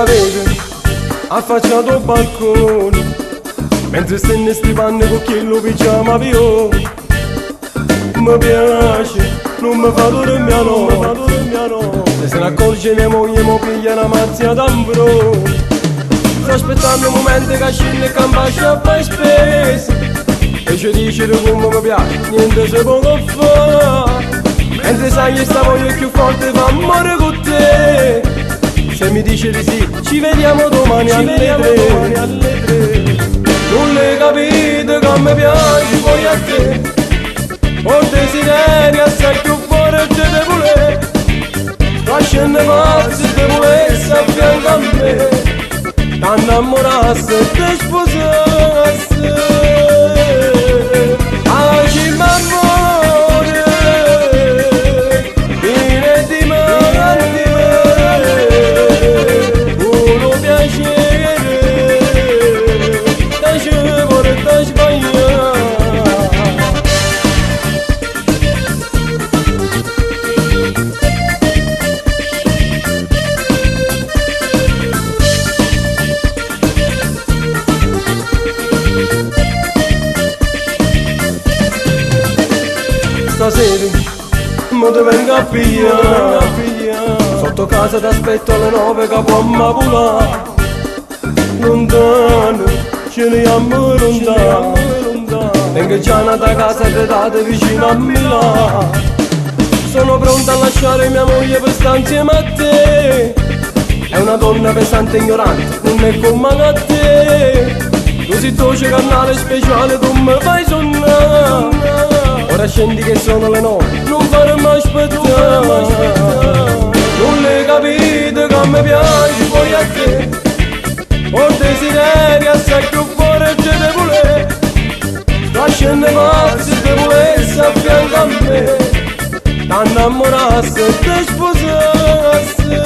la vede affacciato al balcone, mentre stenne sti panni con chi lo pigiama vio. Mi piace, non mi fa dormire no. Se ne accorge mia moglie mo piglia una mazzia d'ambro. Sto aspettando un momento che scende e campascia a fare spese, e ci dice come mi piace, niente si può fare. Mentre sai che sta voglia più forte fa amore con te. Se mi dice di sì, ci vediamo domani alle 3. Non le capite che mi piace poi a te. Ho desiderio assai più forte di voler. Lasciando pazzi di volesse a fianco a me. T'innamorasse e ti sposasse. Oggi m'amore, fine di mare, uno piacere, tace vorrei da sbagliare. Stasera mi te vengo a pigliare, sotto casa t'aspetto alle 9 che può m'avvolare. Lontano, ce ne amo lontano, tengo già nata casa che date vicino a Milano. Sono pronta a lasciare mia moglie per stare insieme a te. È una donna pesante e ignorante, non è come a te. Così dolce carnale speciale tu mi fai sonnare. Ora scendi che sono le 9, non farmi aspettare. Non le capite che mi piace poi a te. Ho desiderio assai più forte di voler. Lasciando pazzi di volesse a fianco a me. T'innamorasse e ti sposasse.